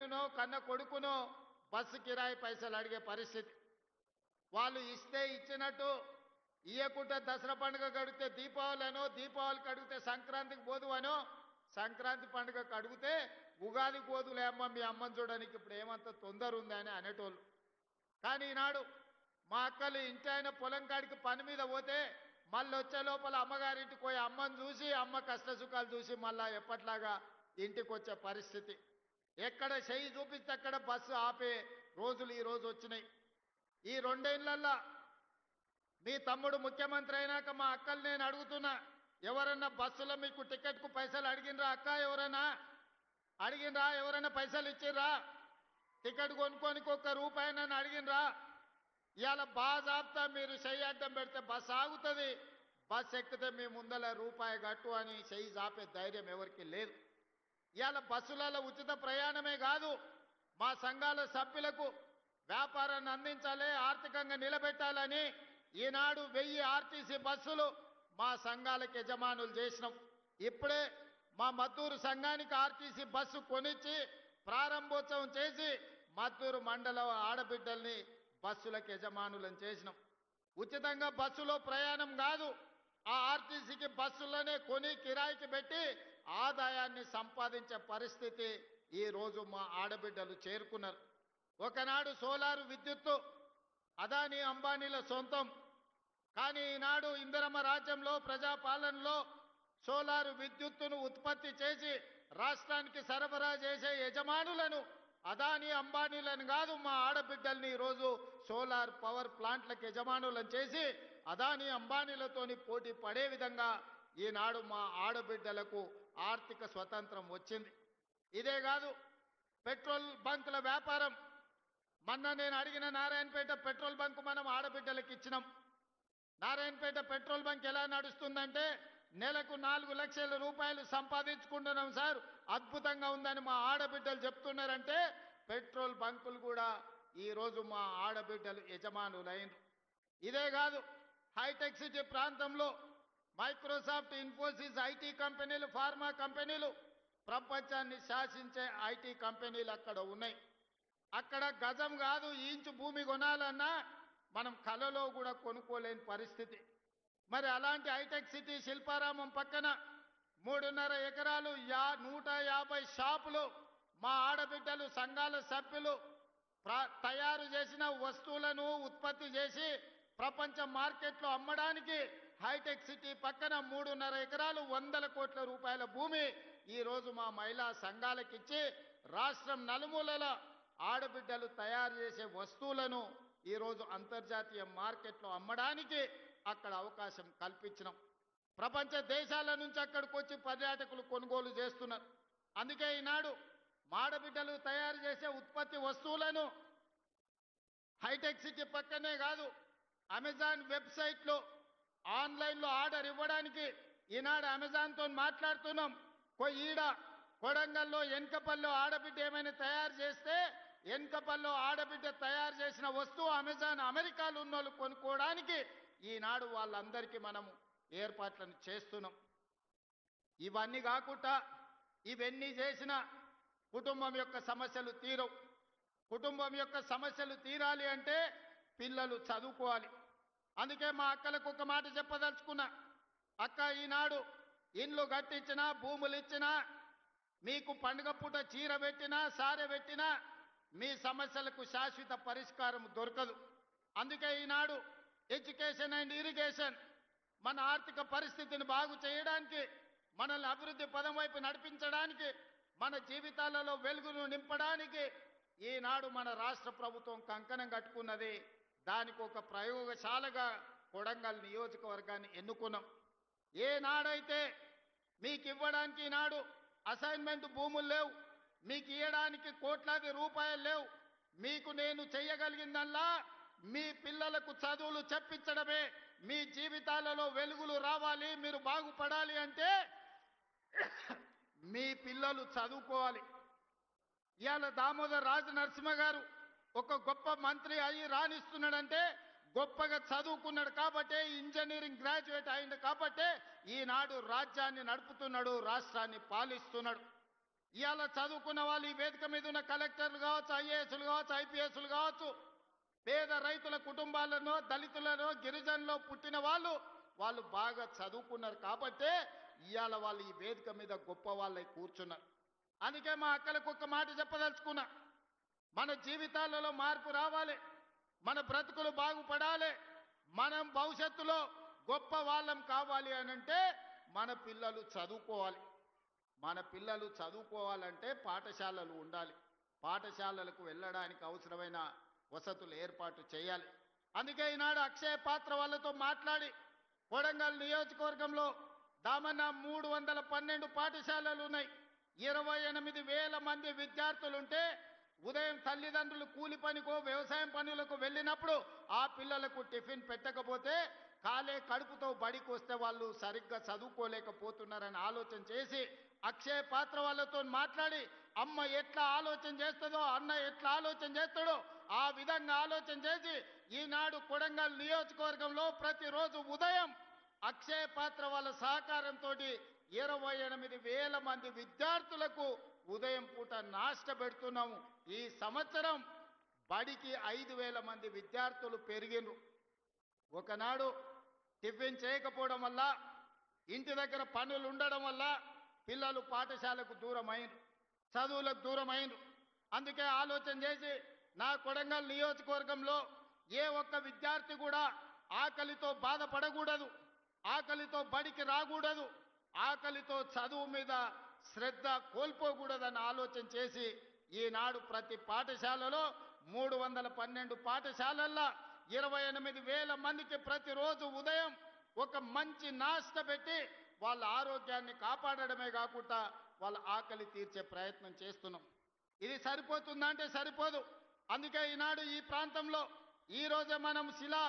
బిడ్డనో కన్న కొడుకునో బస్సు కిరాయి పైసలు అడిగే పరిస్థితి. వాళ్ళు ఇస్తే ఇచ్చినట్టు, ఇయ్యకుంటే దసరా పండుగ కడిగితే దీపావళినో, దీపావళికి అడిగితే సంక్రాంతికి పోదువనో, సంక్రాంతి పండుగకు అడిగితే ఉగాది పోదులే అమ్మ మీ అమ్మని చూడడానికి ఇప్పుడు ఏమంత తొందర ఉందని అనేటోళ్ళు. కానీ ఈనాడు మా అక్కలు ఇంటి ఆయన పొలం కాడికి పని మీద పోతే మళ్ళీ వచ్చే లోపల అమ్మగారింటికి పోయి అమ్మని చూసి అమ్మ కష్ట సుఖాలు చూసి మళ్ళా ఎప్పట్లాగా ఇంటికి వచ్చే పరిస్థితి. ఎక్కడ చెయ్యి చూపిస్తే అక్కడ బస్సు ఆపే రోజులు ఈ రోజు వచ్చినాయి. ఈ రెండేళ్లల్లో మీ తమ్ముడు ముఖ్యమంత్రి అయినాక మా అక్కలు నేను అడుగుతున్నా, ఎవరన్నా బస్సులో మీకు టికెట్కు పైసలు అడిగినరా అక్క? ఎవరన్నా అడిగినరా? ఎవరైనా పైసలు ఇచ్చిర్రా? టికెట్ కొనుక్కోనికి ఒక్క రూపాయి నన్ను అడిగినరా? ఇవాళ బాజాబ్తా మీరు చెయ్యి అడ్డం పెడితే బస్సు ఆగుతుంది, బస్సు ఎక్కితే మీ ముందల రూపాయి కట్టు అని చెయ్యి జాపే ధైర్యం ఎవరికి లేదు. ఇవాళ బస్సులలో ఉచిత ప్రయాణమే కాదు, మా సంఘాల సభ్యులకు వ్యాపారాన్ని అందించాలి, ఆర్థికంగా నిలబెట్టాలని ఈనాడు 1000 ఆర్టీసీ బస్సులు మా సంఘాలకు యజమానులు చేసినాం. ఇప్పుడే మా మద్దూరు సంఘానికి ఆర్టీసీ బస్సు కొనిచ్చి ప్రారంభోత్సవం చేసి మద్దూరు మండల ఆడబిడ్డల్ని బస్సులకు యజమానులను చేసినాం. ఉచితంగా బస్సులో ప్రయాణం కాదు, ఆ ఆర్టీసీకి బస్సులోనే కొని కిరాయికి పెట్టి ఆదాయాన్ని సంపాదించే పరిస్థితి ఈ రోజు మా ఆడబిడ్డలు చేరుకున్నారు. ఒకనాడు సోలారు విద్యుత్తు అదానీ అంబానీల సొంతం. కానీ ఈనాడు ఇందిరమ్మ రాజ్యంలో ప్రజాపాలనలో సోలారు విద్యుత్తును ఉత్పత్తి చేసి రాష్ట్రానికి సరఫరా చేసే యజమానులను అదానీ అంబానీలను కాదు, మా ఆడబిడ్డల్ని ఈరోజు సోలార్ పవర్ ప్లాంట్లకు యజమానులను చేసి అదానీ అంబానీలతోని పోటీ పడే విధంగా ఈనాడు మా ఆడబిడ్డలకు ఆర్థిక స్వతంత్రం వచ్చింది. ఇదే కాదు, పెట్రోల్ బంకుల వ్యాపారం. మొన్న నేను అడిగిన నారాయణపేట పెట్రోల్ బంకు మనం ఆడబిడ్డలకు ఇచ్చినాం. నారాయణపేట పెట్రోల్ బంక్ ఎలా నడుస్తుందంటే నెలకు 4 లక్షల రూపాయలు సంపాదించుకుంటున్నాం సార్, అద్భుతంగా ఉందని మా ఆడబిడ్డలు చెప్తున్నారంటే పెట్రోల్ బంకులు కూడా ఈరోజు మా ఆడబిడ్డలు యజమానులైనరు. ఇదే కాదు, హైటెక్ సిటీ ప్రాంతంలో మైక్రోసాఫ్ట్, ఇన్ఫోసిస్ ఐటీ కంపెనీలు, ఫార్మా కంపెనీలు, ప్రపంచాన్ని శాసించే ఐటీ కంపెనీలు అక్కడ ఉన్నాయి. అక్కడ గజం కాదు ఇంచు భూమి కొనాలన్నా మనం కలలో కూడా కొనుక్కోలేని పరిస్థితి. మరి అలాంటి హైటెక్ సిటీ శిల్పారామం పక్కన 3.5 ఎకరాలు 150 షాపులు మా ఆడబిడ్డలు సంఘాల సభ్యులు తయారు చేసిన వస్తువులను ఉత్పత్తి చేసి ప్రపంచ మార్కెట్లో అమ్మడానికి హైటెక్ సిటీ పక్కన 3.5 ఎకరాలు 100 కోట్ల రూపాయల భూమి ఈరోజు మా మహిళా సంఘాలకిచ్చి రాష్ట్రం నలుమూలల ఆడబిడ్డలు తయారు చేసే వస్తువులను ఈరోజు అంతర్జాతీయ మార్కెట్లో అమ్మడానికి అక్కడ అవకాశం కల్పించినాం. ప్రపంచ దేశాల నుంచి అక్కడికి వచ్చి పర్యాటకులు కొనుగోలు చేస్తున్నారు. అందుకే ఈనాడు ఆడబిడ్డలు తయారు చేసే ఉత్పత్తి వస్తువులను హైటెక్ సిటీ పక్కనే కాదు, అమెజాన్ వెబ్సైట్లో ఆన్లైన్లో ఆర్డర్ ఇవ్వడానికి ఈనాడు అమెజాన్తో మాట్లాడుతున్నాం. ఈడ కొడంగల్లో ఎన్కపల్లో ఆడబిడ్డ ఏమైనా తయారు చేస్తే ఎన్కపల్లో ఆడబిడ్డ తయారు చేసిన వస్తువు అమెజాన్ అమెరికాలో ఉన్న వాళ్ళు కొనుక్కోవడానికి ఈనాడు వాళ్ళందరికీ మనము ఏర్పాట్లను చేస్తున్నాం. ఇవన్నీ కాకుండా ఇవన్నీ చేసిన కుటుంబం యొక్క సమస్యలు తీరవు. కుటుంబం యొక్క సమస్యలు తీరాలి అంటే పిల్లలు చదువుకోవాలి. అందుకే మా అక్కలకు ఒక మాట చెప్పదలుచుకున్నా, అక్క ఈనాడు ఇండ్లు కట్టించినా భూములు ఇచ్చినా మీకు పండుగ పూట చీర పెట్టినా సారె పెట్టినా మీ సమస్యలకు శాశ్వత పరిష్కారం దొరకదు. అందుకే ఈనాడు ఎడ్యుకేషన్ అండ్ ఇరిగేషన్ మన ఆర్థిక పరిస్థితిని బాగు చేయడానికి, మనల్ని అభివృద్ధి పదం వైపు నడిపించడానికి, మన జీవితాలలో వెలుగును నింపడానికి ఈనాడు మన రాష్ట్ర ప్రభుత్వం కంకణం కట్టుకున్నది. దానికి ఒక ప్రయోగశాలగా కొడంగల్ నియోజకవర్గాన్ని ఎన్నుకున్నాం. ఏనాడైతే మీకు ఇవ్వడానికి ఈనాడు అసైన్మెంట్ భూములు లేవు, మీకు ఇవ్వడానికి కోట్లాది రూపాయలు లేవు, మీకు నేను చేయగలిగిందల్లా మీ పిల్లలకు చదువులు చెప్పించడమే. మీ జీవితాలలో వెలుగులు రావాలి, మీరు బాగుపడాలి అంటే మీ పిల్లలు చదువుకోవాలి. ఇవాళ దామోదర్ రాజ నరసింహ గారు ఒక గొప్ప మంత్రి అయ్యి రాణిస్తున్నాడంటే గొప్పగా చదువుకున్నాడు కాబట్టే, ఇంజనీరింగ్ గ్రాడ్యుయేట్ అయింది కాబట్టే ఈనాడు రాజ్యాన్ని నడుపుతున్నాడు, రాష్ట్రాన్ని పాలిస్తున్నాడు. ఇవాళ చదువుకున్న వాళ్ళు ఈ వేదిక మీద ఉన్న కలెక్టర్లు కావచ్చు, ఐఏఎస్లు కావచ్చు, ఐపీఎస్లు కావచ్చు, పేద రైతుల కుటుంబాలను, దళితులను, గిరిజనులు పుట్టిన వాళ్ళు బాగా చదువుకున్నారు కాబట్టే ఇవాళ వాళ్ళు ఈ వేదిక మీద గొప్ప వాళ్ళై కూర్చున్నారు. అందుకే మా అక్కలకు ఒక్క మాట చెప్పదలుచుకున్నా, మన జీవితాలలో మార్పు రావాలి, మన బ్రతుకులు బాగుపడాలి, మనం భవిష్యత్తులో గొప్ప వాళ్ళం కావాలి అనంటే మన పిల్లలు చదువుకోవాలి. మన పిల్లలు చదువుకోవాలంటే పాఠశాలలు ఉండాలి, పాఠశాలలకు వెళ్ళడానికి అవసరమైన వసతులు ఏర్పాటు చేయాలి. అందుకే ఈనాడు అక్షయ పాత్ర వాళ్ళతో మాట్లాడి కొడంగల్ నియోజకవర్గంలో దామన్న 312 పాఠశాలలు ఉన్నాయి, 28,000 మంది విద్యార్థులుంటే ఉదయం తల్లిదండ్రులు కూలి పనికో వ్యవసాయం పనులకు వెళ్ళినప్పుడు ఆ పిల్లలకు టిఫిన్ పెట్టకపోతే కాలే కడుపుతో బడికి వస్తే వాళ్ళు సరిగ్గా చదువుకోలేకపోతున్నారని ఆలోచన చేసి అక్షయ పాత్ర వాళ్ళతో మాట్లాడి అమ్మ ఎట్లా ఆలోచన చేస్తుందో, అన్న ఎట్లా ఆలోచన చేస్తాడో ఆ విధంగా ఆలోచన చేసి ఈనాడు కొడంగల్ నియోజకవర్గంలో ప్రతిరోజు ఉదయం అక్షయ పాత్ర వాళ్ళ సహకారంతో 28,000 మంది విద్యార్థులకు ఉదయం పూట నాష్ట పెడుతున్నాము. ఈ సంవత్సరం బడికి 5,000 మంది విద్యార్థులు పెరిగినరు. ఒకనాడు టిఫిన్ చేయకపోవడం వల్ల, ఇంటి దగ్గర పనులు ఉండడం వల్ల పిల్లలు పాఠశాలకు దూరమైనరు, చదువులకు దూరమైనరు. అందుకే ఆలోచన చేసి నా కొడంగల్ నియోజకవర్గంలో ఏ ఒక్క విద్యార్థి కూడా ఆకలితో బాధపడకూడదు, ఆకలితో బడికి రాకూడదు, ఆకలితో చదువు మీద శ్రద్ధ కోల్పోకూడదని ఆలోచన చేసి ఈనాడు ప్రతి పాఠశాలలో 312 పాఠశాలల్లో 28,000 మందికి ప్రతిరోజు ఉదయం ఒక మంచి నాష్ట పెట్టి వాళ్ళ ఆరోగ్యాన్ని కాపాడడమే కాకుండా వాళ్ళ ఆకలి తీర్చే ప్రయత్నం చేస్తున్నాం. ఇది సరిపోతుందంటే సరిపోదు. అందుకే ఈనాడు ఈ ప్రాంతంలో ఈ రోజే మనం శిలా